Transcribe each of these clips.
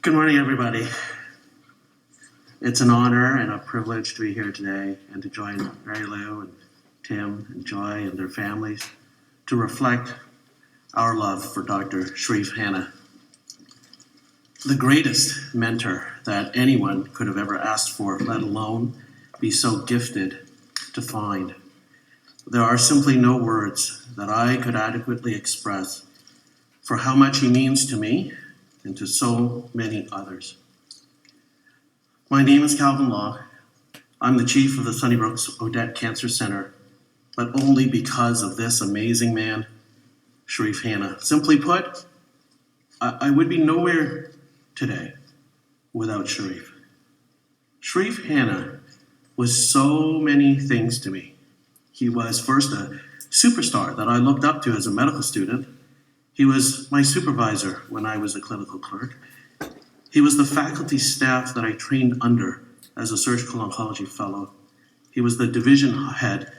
Good morning, everybody. It's an honor and a privilege to be here today and to join Mary Lou and Tim and Joy and their families to reflect our love for Dr. Sherif Hanna, the greatest mentor that anyone could have ever asked for, let alone be so gifted to find. There are simply no words that I could adequately express for how much he means to me and to so many others. My name is Calvin Law. I'm the chief of the Sunnybrook's Odette Cancer Center, but only because of this amazing man, Sherif Hanna. Simply put, I would be nowhere today without Sherif. Sherif Hanna was so many things to me. He was first a superstar that I looked up to as a medical student. He was my supervisor when I was a clinical clerk. He was the faculty staff that I trained under as a surgical oncology fellow. He was the division head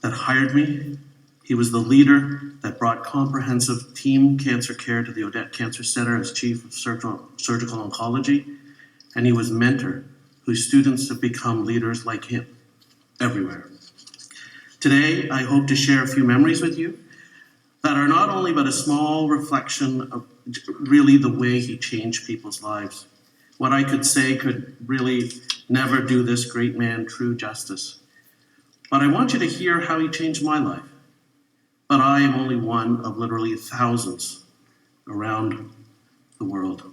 that hired me. He was the leader that brought comprehensive team cancer care to the Odette Cancer Center as chief of surgical oncology. And he was mentor whose students have become leaders like him everywhere. Today, I hope to share a few memories with you that are not only but a small reflection of really the way he changed people's lives. What I could say could really never do this great man true justice. But I want you to hear how he changed my life. But I am only one of literally thousands around the world.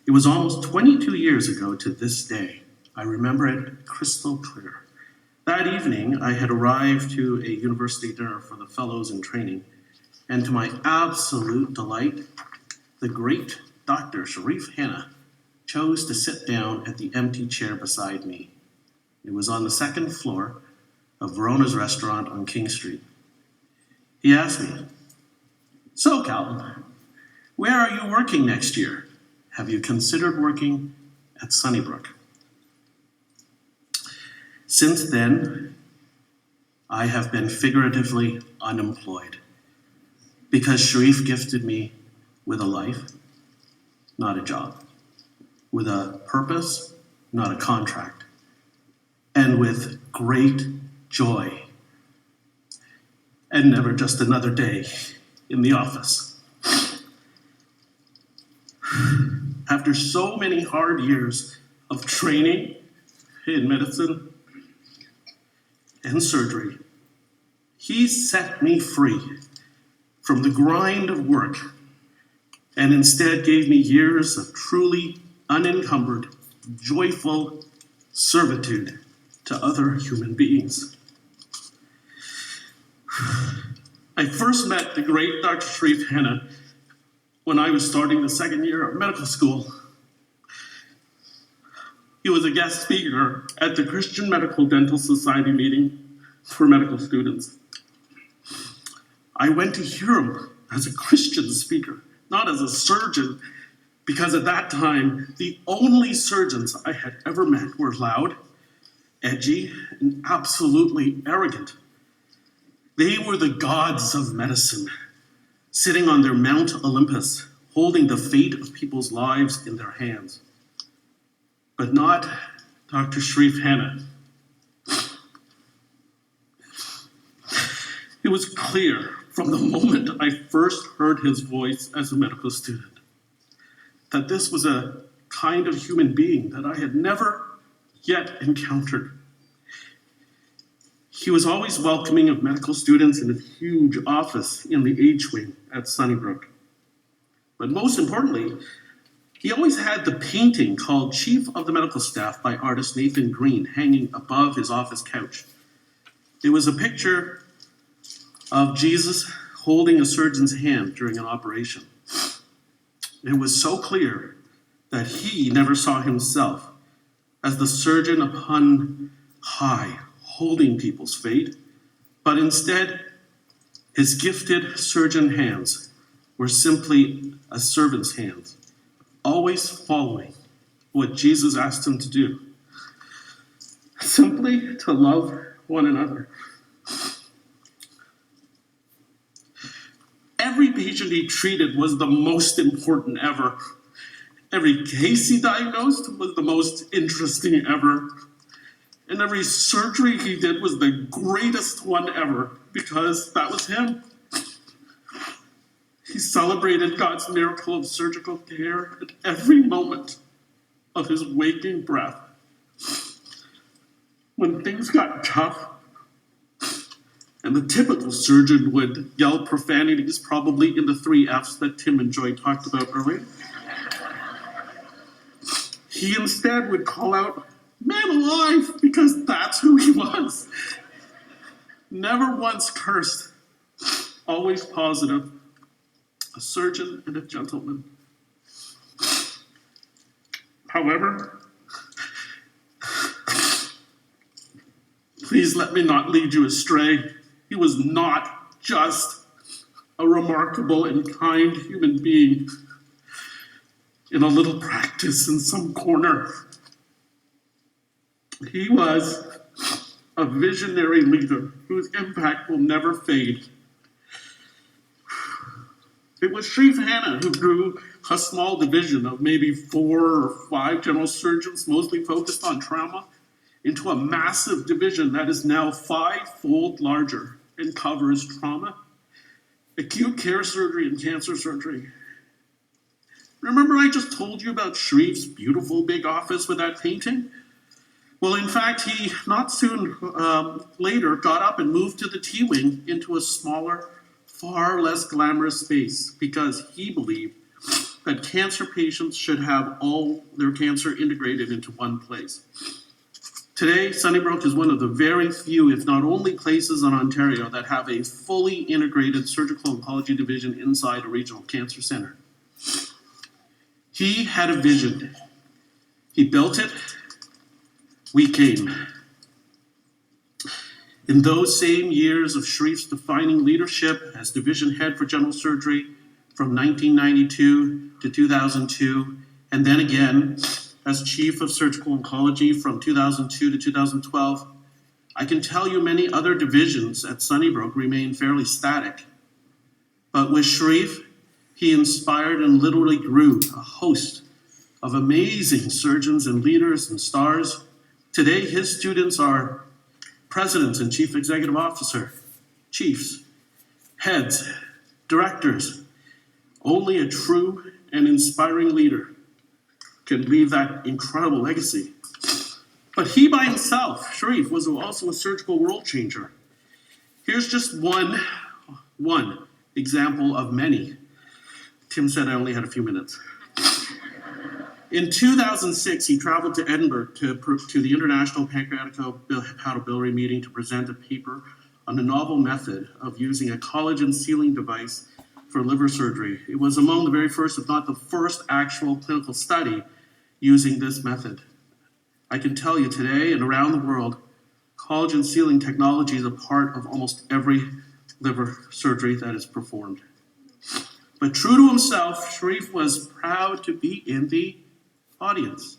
It was almost 22 years ago to this day. I remember it crystal clear. That evening, I had arrived to a university dinner for the fellows in training, and to my absolute delight, the great Dr. Sherif Hanna chose to sit down at the empty chair beside me. It was on the second floor of Verona's restaurant on King Street. He asked me, "So, Calvin, where are you working next year? Have you considered working at Sunnybrook?" Since then, I have been figuratively unemployed because Sherif gifted me with a life, not a job, with a purpose, not a contract, and with great joy, and never just another day in the office. After so many hard years of training in medicine and surgery, he set me free from the grind of work and instead gave me years of truly unencumbered, joyful servitude to other human beings. I first met the great Dr. Sherif Hanna when I was starting the second year of medical school. He was a guest speaker at the Christian Medical Dental Society meeting for medical students. I went to hear him as a Christian speaker, not as a surgeon, because at that time, the only surgeons I had ever met were loud, edgy, and absolutely arrogant. They were the gods of medicine, sitting on their Mount Olympus, holding the fate of people's lives in their hands. But not Dr. Sherif Hanna. It was clear from the moment I first heard his voice as a medical student that this was a kind of human being that I had never yet encountered. He was always welcoming of medical students in his huge office in the Age Wing at Sunnybrook. But most importantly, he always had the painting called Chief of the Medical Staff by artist Nathan Green hanging above his office couch. It was a picture of Jesus holding a surgeon's hand during an operation. It was so clear that he never saw himself as the surgeon upon high, holding people's fate, but instead, his gifted surgeon hands were simply a servant's hands, always following what Jesus asked him to do, simply to love one another. Every patient he treated was the most important ever. Every case he diagnosed was the most interesting ever. And every surgery he did was the greatest one ever, because that was him. He celebrated God's miracle of surgical care at every moment of his waking breath. When things got tough, and the typical surgeon would yell profanities, probably in the 3 F's that Tim and Joy talked about earlier, he instead would call out, "Man alive," because that's who he was. Never once cursed, always positive. A surgeon and a gentleman. However, please let me not lead you astray. He was not just a remarkable and kind human being in a little practice in some corner. He was a visionary leader whose impact will never fade. It was Sherif Hanna who grew a small division of maybe 4 or 5 general surgeons, mostly focused on trauma, into a massive division that is now 5-fold larger and covers trauma, acute care surgery, and cancer surgery. Remember I just told you about Sherif's beautiful big office with that painting? Well, in fact, he not soon later got up and moved to the T-wing into a smaller, far less glamorous space, because he believed that cancer patients should have all their cancer integrated into one place. Today, Sunnybrook is one of the very few, if not only, places in Ontario that have a fully integrated surgical oncology division inside a regional cancer center. He had a vision. He built it. We came. In those same years of Sherif's defining leadership as division head for general surgery from 1992 to 2002, and then again as chief of surgical oncology from 2002 to 2012, I can tell you many other divisions at Sunnybrook remain fairly static. But with Sherif, he inspired and literally grew a host of amazing surgeons and leaders and stars. Today, his students are presidents and chief executive officer, chiefs, heads, directors. Only a true and inspiring leader can leave that incredible legacy. But he by himself, Sherif, was also a surgical world changer. Here's just one example of many. Tim said I only had a few minutes. In 2006, he traveled to Edinburgh to the International Pancreaticohepatobiliary meeting to present a paper on a novel method of using a collagen sealing device for liver surgery. It was among the very first, if not the first, actual clinical study using this method. I can tell you today and around the world, collagen sealing technology is a part of almost every liver surgery that is performed. But true to himself, Sherif was proud to be in the audience,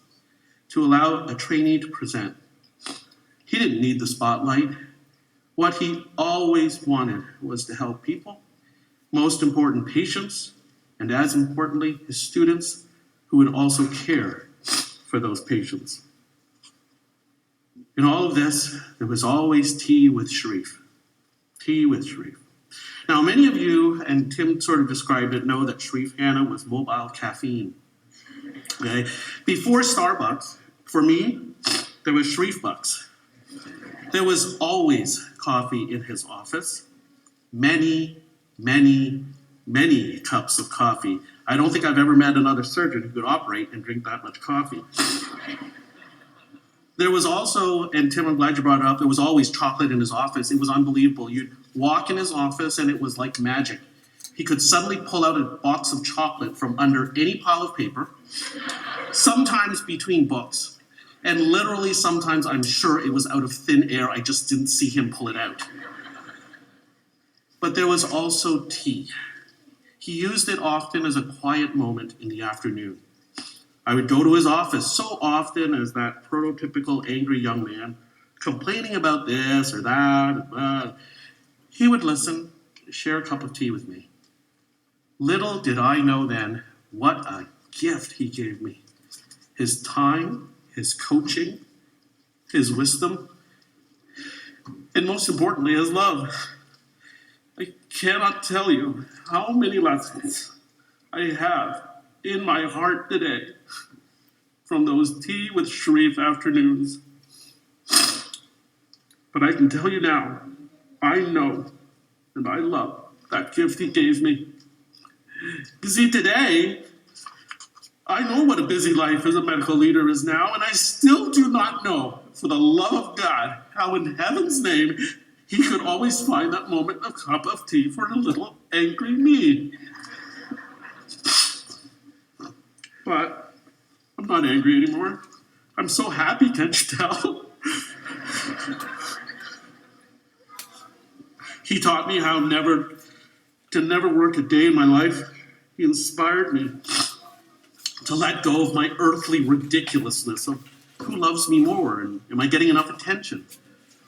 to allow a trainee to present. He didn't need the spotlight. What he always wanted was to help people, most important, patients, and as importantly, his students who would also care for those patients. In all of this, there was always tea with Sherif. Tea with Sherif. Now, many of you, and Tim sort of described it, know that Sherif Hanna was mobile caffeine. Okay? Before Starbucks, for me, there was Sherif Bucks. There was always coffee in his office. Many, many, many cups of coffee. I don't think I've ever met another surgeon who could operate and drink that much coffee. There was also, and Tim, I'm glad you brought it up, there was always chocolate in his office. It was unbelievable. You'd walk in his office and it was like magic. He could suddenly pull out a box of chocolate from under any pile of paper, sometimes between books. And literally sometimes I'm sure it was out of thin air. I just didn't see him pull it out. But there was also tea. He used it often as a quiet moment in the afternoon. I would go to his office so often as that prototypical angry young man, complaining about this or that. He would listen, share a cup of tea with me. Little did I know then what a gift he gave me. His time, his coaching, his wisdom, and most importantly, his love. I cannot tell you how many lessons I have in my heart today from those tea with Sherif afternoons. But I can tell you now, I know and I love that gift he gave me. You see, today, I know what a busy life as a medical leader is now, and I still do not know, for the love of God, how in heaven's name he could always find that moment of cup of tea for a little angry me. But I'm not angry anymore. I'm so happy, can't you tell? He taught me how to never work a day in my life. He inspired me to let go of my earthly ridiculousness of who loves me more and am I getting enough attention,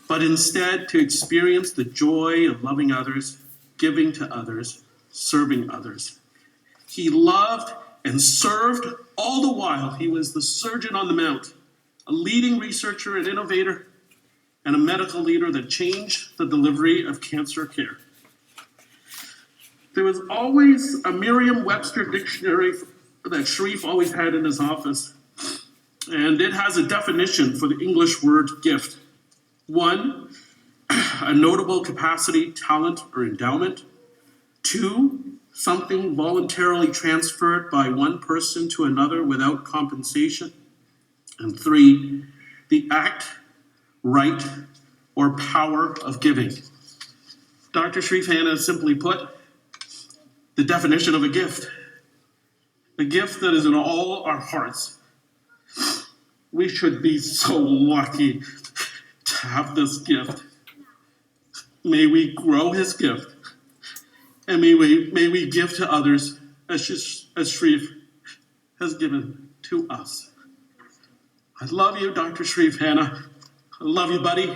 but instead to experience the joy of loving others, giving to others, serving others. He loved and served all the while he was the Sergeant on the Mount, a leading researcher and innovator, and a medical leader that changed the delivery of cancer care. There was always a Merriam-Webster dictionary that Sherif always had in his office, and it has a definition for the English word gift. 1, a notable capacity, talent, or endowment. 2, something voluntarily transferred by one person to another without compensation. And 3, the act, right, or power of giving. Dr. Sherif Hanna simply put, the definition of a gift that is in all our hearts. We should be so lucky to have this gift. May we grow his gift, and may we give to others as Sherif has given to us. I love you, Dr. Sherif Hanna. I love you, buddy.